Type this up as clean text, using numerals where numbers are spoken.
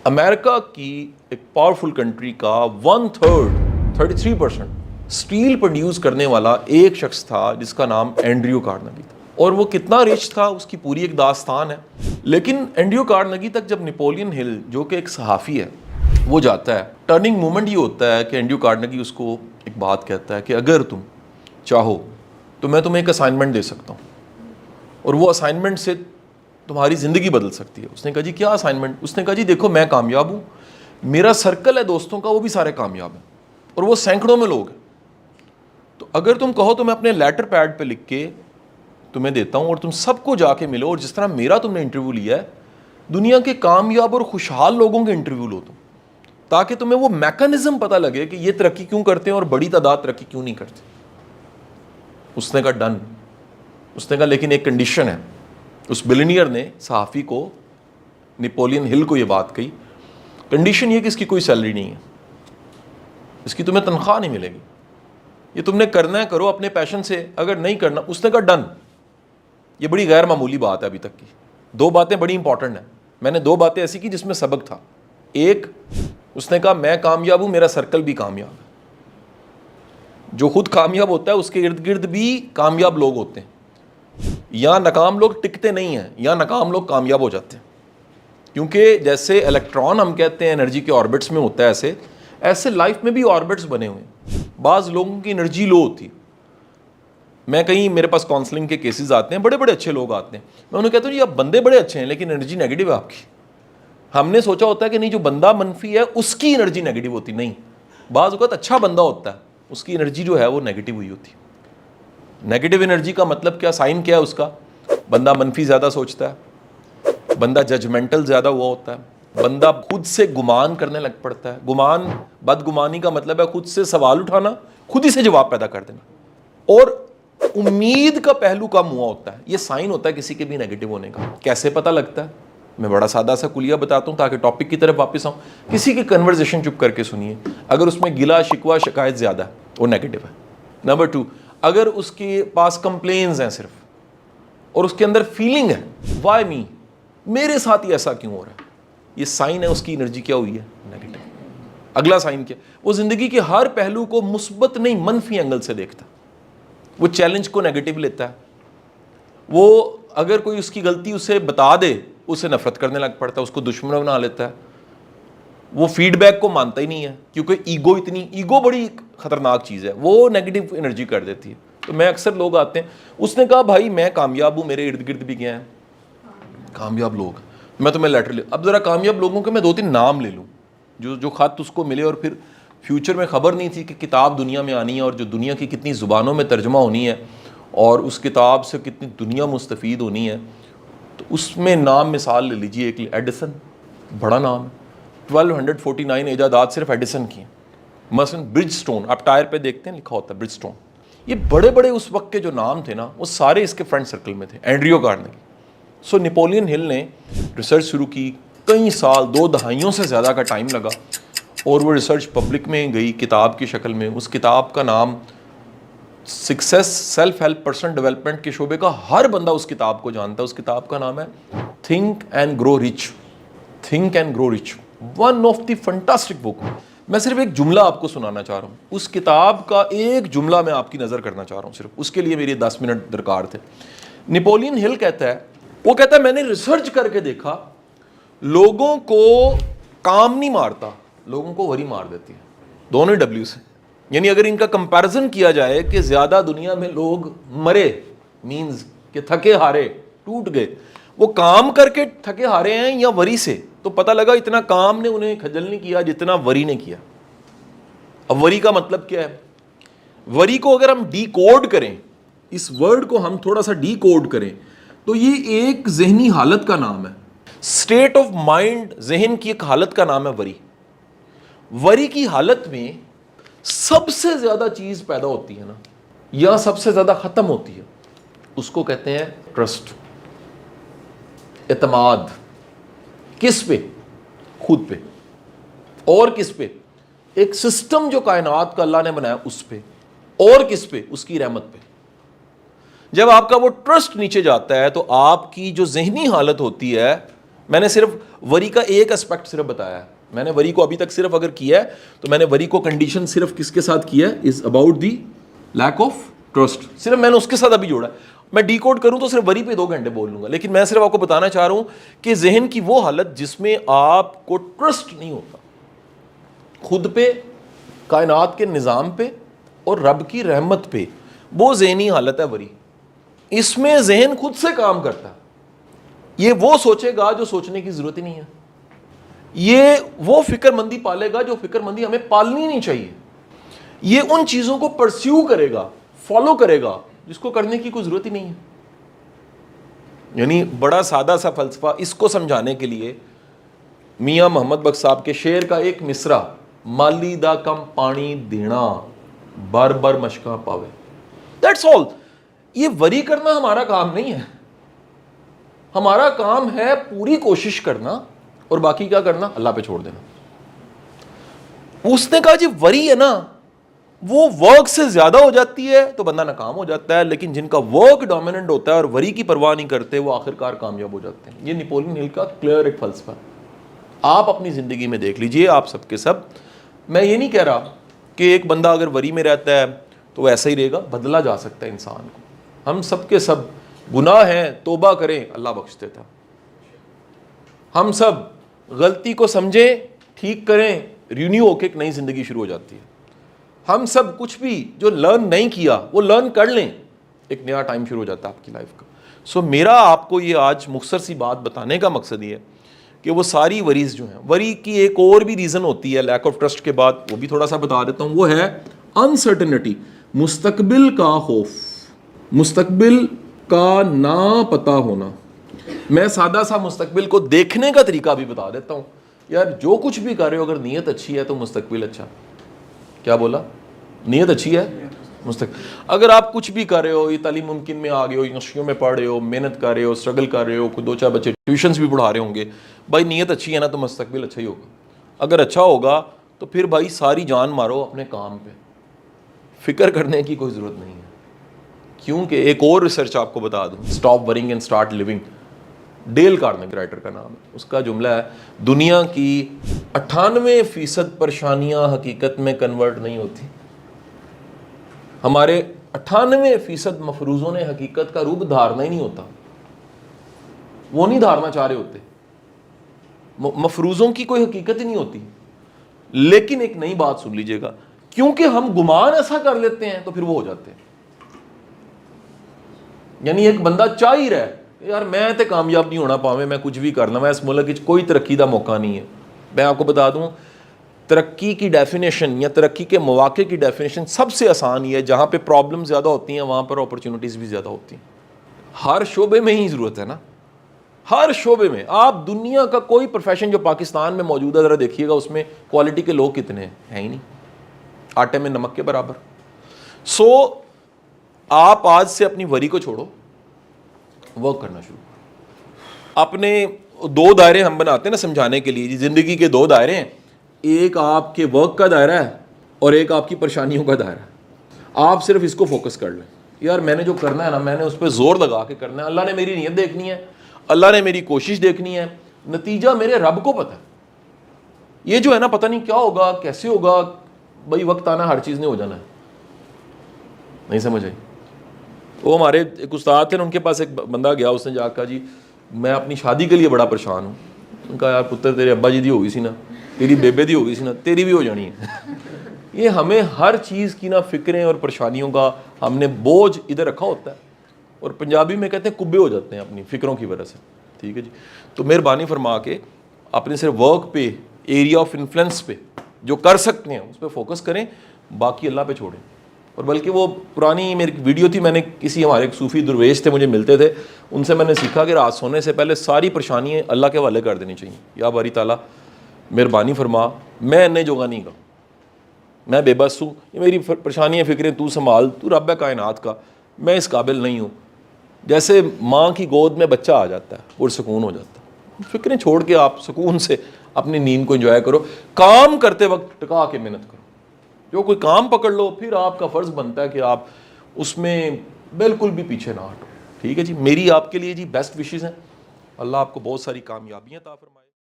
امریکہ کی ایک powerful country کا 1/3 33% اسٹیل پروڈیوس کرنے والا ایک شخص تھا جس کا نام اینڈریو کارنگی تھا. اور وہ کتنا رچ تھا اس کی پوری ایک داستان ہے. لیکن اینڈریو کارنگی تک جب نیپولین ہل جو کہ ایک صحافی ہے وہ جاتا ہے, ٹرننگ مومنٹ یہ ہوتا ہے کہ اینڈریو کارنگی اس کو ایک بات کہتا ہے کہ اگر تم چاہو تو میں تمہیں ایک اسائنمنٹ دے سکتا ہوں اور وہ اسائنمنٹ سے تمہاری زندگی بدل سکتی ہے. اس نے کہا جی کیا اسائنمنٹ؟ اس نے کہا جی دیکھو میں کامیاب ہوں, میرا سرکل ہے دوستوں کا وہ بھی سارے کامیاب ہیں اور وہ سینکڑوں میں لوگ ہیں, تو اگر تم کہو تو میں اپنے لیٹر پیڈ پہ لکھ کے تمہیں دیتا ہوں اور تم سب کو جا کے ملو اور جس طرح میرا تم نے انٹرویو لیا ہے دنیا کے کامیاب اور خوشحال لوگوں کے انٹرویو لو تم, تاکہ تمہیں وہ میکانزم پتہ لگے کہ یہ ترقی کیوں کرتے ہیں اور بڑی تعداد ترقی کیوں نہیں کرتے. اس نے کہا ڈن. اس نے کہا لیکن ایک کنڈیشن ہے. اس بلینئر نے صحافی کو, نیپولین ہل کو یہ بات کہی, کنڈیشن یہ کہ اس کی کوئی سیلری نہیں ہے, اس کی تمہیں تنخواہ نہیں ملے گی, یہ تم نے کرنا ہے کرو اپنے پیشن سے, اگر نہیں کرنا. اس نے کہا ڈن. یہ بڑی غیر معمولی بات ہے ابھی تک کی. دو باتیں بڑی امپورٹنٹ ہیں. میں نے دو باتیں ایسی کی جس میں سبق تھا. ایک, اس نے کہا میں کامیاب ہوں, میرا سرکل بھی کامیاب ہے. جو خود کامیاب ہوتا ہے اس کے ارد گرد بھی کامیاب لوگ ہوتے ہیں. یا ناکام لوگ ٹکتے نہیں ہیں, یا ناکام لوگ کامیاب ہو جاتے ہیں. کیونکہ جیسے الیکٹران ہم کہتے ہیں انرجی کے آربٹس میں ہوتا ہے, ایسے لائف میں بھی آربٹس بنے ہوئے ہیں. بعض لوگوں کی انرجی لو ہوتی ہے. میں کہیں میرے پاس کاؤنسلنگ کے کیسز آتے ہیں, بڑے بڑے اچھے لوگ آتے ہیں, میں انہیں کہتا ہوں جی آپ بندے بڑے اچھے ہیں لیکن انرجی نیگیٹو ہے آپ کی. ہم نے سوچا ہوتا ہے کہ نہیں جو بندہ منفی ہے اس کی انرجی نیگیٹو ہوتی, نہیں. بعض اوقات اچھا بندہ ہوتا ہے اس کی انرجی جو ہے وہ نیگیٹو ہوئی ہوتی ہے. نیگیٹو انرجی کا مطلب کیا, سائن کیا ہے اس کا؟ بندہ منفی زیادہ سوچتا ہے, بندہ ججمنٹل زیادہ ہوا ہوتا ہے, بندہ خود سے گمان کرنے لگ پڑتا ہے. گمان, بدگمانی کا مطلب ہے خود سے سوال اٹھانا, خود ہی سے جواب پیدا کر دینا, اور امید کا پہلو کم ہوا ہوتا ہے. یہ سائن ہوتا ہے کسی کے بھی نیگیٹو ہونے کا. کیسے پتہ لگتا ہے؟ میں بڑا سادہ سا کلیہ بتاتا ہوں تاکہ ٹاپک کی طرف واپس آؤں. کسی کی کنورزیشن چپ کر کے سنیے, اگر اس میں گلا شکوہ شکایت زیادہ ہے وہ نیگیٹو ہے. نمبر 2, اگر اس کے پاس کمپلینز ہیں صرف اور اس کے اندر فیلنگ ہے وائی می, میرے ساتھ ہی ایسا کیوں ہو رہا ہے, یہ سائن ہے اس کی انرجی کیا ہوئی ہے, نیگیٹو. اگلا سائن کیا, وہ زندگی کے ہر پہلو کو مثبت نہیں منفی اینگل سے دیکھتا, وہ چیلنج کو نیگیٹو لیتا ہے. وہ اگر کوئی اس کی غلطی اسے بتا دے اسے نفرت کرنے لگ پڑتا ہے, اس کو دشمن بنا لیتا ہے. وہ فیڈ بیک کو مانتا ہی نہیں ہے کیونکہ ایگو بڑی خطرناک چیز ہے, وہ نیگیٹو انرجی کر دیتی ہے. تو میں اکثر لوگ آتے ہیں, اس نے کہا بھائی میں کامیاب ہوں, میرے ارد گرد بھی کیا ہیں کامیاب لوگ, میں تمہیں لیٹر لے. اب ذرا کامیاب لوگوں کے میں 2-3 نام لے لوں جو خط اس کو ملے اور پھر فیوچر میں خبر نہیں تھی کہ کتاب دنیا میں آنی ہے اور جو دنیا کی کتنی زبانوں میں ترجمہ ہونی ہے اور اس کتاب سے کتنی دنیا مستفید ہونی ہے. تو اس میں نام مثال لے لیجیے, ایک ایڈیسن, بڑا نام ہے, 1249 ایجادات صرف ایڈیسن کی ہیں. مثلا برج سٹون, آپ ٹائر پہ دیکھتے ہیں لکھا ہوتا ہے برج سٹون. یہ بڑے بڑے اس وقت کے جو نام تھے نا وہ سارے اس کے فرینڈ سرکل میں تھے. اینڈریو کارنگی. سو نیپولین ہل نے ریسرچ شروع کی, کئی سال 2 دہائیوں سے زیادہ کا ٹائم لگا, اور وہ ریسرچ پبلک میں گئی کتاب کی شکل میں. اس کتاب کا نام success self help personal development کے شعبے کا ہر بندہ اس کتاب کو جانتا ہے. اس کتاب کا نام ہے think and grow rich. Think and grow rich, one of the fantastic book. میں صرف ایک جملہ آپ کو سنانا چاہ رہا ہوں, اس کتاب کا ایک جملہ میں آپ کی نظر کرنا چاہ رہا ہوں, صرف اس کے لیے میری 10 منٹ درکار تھے. نیپولین ہل کہتا ہے, وہ کہتا ہے میں نے ریسرچ کر کے دیکھا لوگوں کو کام نہیں مارتا, لوگوں کو وری مار دیتی ہے. دونوں ڈبلیو سے, یعنی اگر ان کا کمپیرزن کیا جائے کہ زیادہ دنیا میں لوگ مرے مینز کہ تھکے ہارے ٹوٹ گئے, وہ کام کر کے تھکے ہارے ہیں یا وری سے, تو پتہ لگا اتنا کام نے انہیں کھجل نہیں کیا جتنا وری نے کیا. اب وری کا مطلب کیا ہے؟ وری کو اگر ہم ڈی کوڈ کریں, اس ورڈ کو ہم تھوڑا سا ڈی کوڈ کریں تو یہ ایک ذہنی حالت کا نام ہے, اسٹیٹ آف مائنڈ, ذہن کی ایک حالت کا نام ہے وری. وری کی حالت میں سب سے زیادہ چیز پیدا ہوتی ہے نا, یا سب سے زیادہ ختم ہوتی ہے, اس کو کہتے ہیں ٹرسٹ, اعتماد. کس پہ؟ خود پہ. اور کس پہ؟ ایک سسٹم جو کائنات کا اللہ نے بنایا اس پہ. اور کس پہ؟ اس کی رحمت پہ. جب آپ کا وہ ٹرسٹ نیچے جاتا ہے تو آپ کی جو ذہنی حالت ہوتی ہے, میں نے صرف وری کا ایک اسپیکٹ صرف بتایا ہے میں نے. وری کو ابھی تک صرف اگر کیا ہے تو میں نے وری کو کنڈیشن صرف کس کے ساتھ کیا ہے, is about the lack of trust, صرف میں نے اس کے ساتھ ابھی جوڑا ہے. میں ڈی کوڈ کروں تو صرف وری پہ 2 گھنٹے بول لوں گا, لیکن میں صرف آپ کو بتانا چاہ رہا ہوں کہ ذہن کی وہ حالت جس میں آپ کو ٹرسٹ نہیں ہوتا خود پہ, کائنات کے نظام پہ اور رب کی رحمت پہ, وہ ذہنی حالت ہے وری. اس میں ذہن خود سے کام کرتا ہے. یہ وہ سوچے گا جو سوچنے کی ضرورت ہی نہیں ہے, یہ وہ فکر مندی پالے گا جو فکر مندی ہمیں پالنی نہیں چاہیے, یہ ان چیزوں کو پرسیو کرے گا, فالو کرے گا جس کو کرنے کی کوئی ضرورت ہی نہیں ہے. یعنی بڑا سادہ سا فلسفہ اس کو سمجھانے کے لیے میاں محمد بخش صاحب کے شعر کا ایک مصرع, مالی دا کم پانی دینا بار بار مشکاں پاوے, دیٹس آل. یہ وری کرنا ہمارا کام نہیں ہے, ہمارا کام ہے پوری کوشش کرنا اور باقی کیا کرنا, اللہ پہ چھوڑ دینا. اس نے کہا جی وری ہے نا وہ ورک سے زیادہ ہو جاتی ہے تو بندہ ناکام ہو جاتا ہے, لیکن جن کا ورک ڈومیننٹ ہوتا ہے اور وری کی پرواہ نہیں کرتے وہ آخرکار کامیاب ہو جاتے ہیں. یہ نیپولین ہل کا کلیئر ایک فلسفہ ہے, آپ اپنی زندگی میں دیکھ لیجئے. آپ سب کے سب, میں یہ نہیں کہہ رہا کہ ایک بندہ اگر وری میں رہتا ہے تو وہ ایسا ہی رہے گا, بدلا جا سکتا ہے انسان کو. ہم سب کے سب گناہ ہیں, توبہ کریں اللہ بخش دیتا. ہم سب غلطی کو سمجھیں, ٹھیک کریں, رینیو ہو کے ایک نئی زندگی شروع ہو جاتی ہے. ہم سب کچھ بھی جو لرن نہیں کیا وہ لرن کر لیں, ایک نیا ٹائم شروع ہو جاتا ہے آپ کی لائف کا. سو میرا آپ کو یہ آج مختصر سی بات بتانے کا مقصد یہ ہے کہ وہ ساری وریز جو ہیں, وری کی ایک اور بھی ریزن ہوتی ہے لیک آف ٹرسٹ کے بعد, وہ بھی تھوڑا سا بتا دیتا ہوں. وہ ہے انسرٹنٹی, مستقبل کا خوف, مستقبل کا نا پتہ ہونا. میں سادہ سا مستقبل کو دیکھنے کا طریقہ بھی بتا دیتا ہوں. یار جو کچھ بھی کر رہے ہو اگر نیت اچھی ہے تو مستقبل اچھا. کیا بولا, نیت اچھی ہے مستقبل. اگر آپ کچھ بھی کر رہے ہو, یہ تعلیم ممکن میں آ گئے ہو, یونیورسٹیوں میں پڑھ رہے ہو, محنت کر رہے ہو, اسٹرگل کر رہے ہو, کوئی 2-4 بچے ٹیوشنز بھی پڑھا رہے ہوں گے, بھائی نیت اچھی ہے نا تو مستقبل اچھا ہی ہوگا. اگر اچھا ہوگا تو پھر بھائی ساری جان مارو اپنے کام پہ, فکر کرنے کی کوئی ضرورت نہیں ہے. کیونکہ ایک اور ریسرچ آپ کو بتا دوں, stop worrying and start living, Dale Carnegie writer کا نام ہے. اس کا جملہ ہے, دنیا کی 98% پریشانیاں حقیقت میں کنورٹ نہیں ہوتی. ہمارے 98% مفروضوں نے حقیقت کا روپ دھارنا ہی نہیں ہوتا, وہ نہیں دھارنا چاہ رہے ہوتے. مفروضوں کی کوئی حقیقت ہی نہیں ہوتی. لیکن ایک نئی بات سن لیجئے گا, کیونکہ ہم گمان ایسا کر لیتے ہیں تو پھر وہ ہو جاتے ہیں. یعنی ایک بندہ چاہ ہی رہا ہے یار میں تے کامیاب نہیں ہونا پاویں, میں کچھ بھی کرنا, میں اس ملک کوئی ترقی دا موقع نہیں ہے. میں آپ کو بتا دوں ترقی کی ڈیفینیشن یا ترقی کے مواقع کی ڈیفینیشن سب سے آسان ہی ہے, جہاں پہ پرابلم زیادہ ہوتی ہیں وہاں پر اپرچونٹیز بھی زیادہ ہوتی ہیں. ہر شعبے میں ہی ضرورت ہے نا, ہر شعبے میں. آپ دنیا کا کوئی پروفیشن جو پاکستان میں موجود ہے ذرا دیکھیے گا, اس میں کوالٹی کے لوگ کتنے ہیں ہی نہیں, آٹے میں نمک کے برابر. سو آپ آج سے اپنی وری کو چھوڑو, ورک کرنا شروع کرو. اپنے 2 دائرے ہم بناتے ہیں نا سمجھانے کے لیے, زندگی کے 2 دائرے ہیں, ایک آپ کے ورک کا دائرہ ہے اور ایک آپ کی پریشانیوں کا دائرہ ہے. آپ صرف اس کو فوکس کر لیں, یار میں نے جو کرنا ہے نا میں نے اس پہ زور لگا کے کرنا ہے. اللہ نے میری نیت دیکھنی ہے, اللہ نے میری کوشش دیکھنی ہے, نتیجہ میرے رب کو پتہ ہے. یہ جو ہے نا پتہ نہیں کیا ہوگا کیسے ہوگا, بھائی وقت آنا ہر چیز نہیں ہو جانا ہے. نہیں سمجھ آئی. وہ ہمارے ایک استاد تھے نا, ان کے پاس ایک بندہ گیا, اس نے جا کہا جی میں اپنی شادی کے لیے بڑا پریشان ہوں. ان کا یار پتر تیرے ابا جی دی ہو گئی سی نا, تیری بیبے دی ہو گئی سی نا, تیری بھی ہو جانی ہے. یہ ہمیں ہر چیز کی نا فکریں اور پریشانیوں کا ہم نے بوجھ ادھر رکھا ہوتا ہے, اور پنجابی میں کہتے ہیں کبے ہو جاتے ہیں اپنی فکروں کی وجہ سے. ٹھیک ہے جی, تو مہربانی فرما کے اپنے صرف ورک پہ, ایریا آف انفلوئنس پہ جو کر سکتے ہیں اس پہ فوکس کریں, باقی اللہ پہ چھوڑیں. اور بلکہ وہ پرانی میری ویڈیو تھی, میں نے کسی ہمارے ایک صوفی درویش تھے مجھے ملتے تھے, ان سے میں نے سیکھا کہ رات سونے سے پہلے ساری پریشانیاں اللہ کے حوالے کر دینی چاہیے. یا باری تعالیٰ مہربانی فرما, میں نے جوگا نہیں گا, میں بے بس ہوں, یہ میری پریشانیاں فکریں تو سنبھال, تو رب ہے کائنات کا, میں اس قابل نہیں ہوں. جیسے ماں کی گود میں بچہ آ جاتا ہے اور سکون ہو جاتا ہے. فکریں چھوڑ کے آپ سکون سے اپنی نیند کو انجوائے کرو. کام کرتے وقت ٹکا کے محنت کرو, جو کوئی کام پکڑ لو پھر آپ کا فرض بنتا ہے کہ آپ اس میں بالکل بھی پیچھے نہ ہٹو. ٹھیک ہے جی, میری آپ کے لیے جی بیسٹ وشز ہیں. اللہ آپ کو بہت ساری کامیابیاں عطا فرمائے.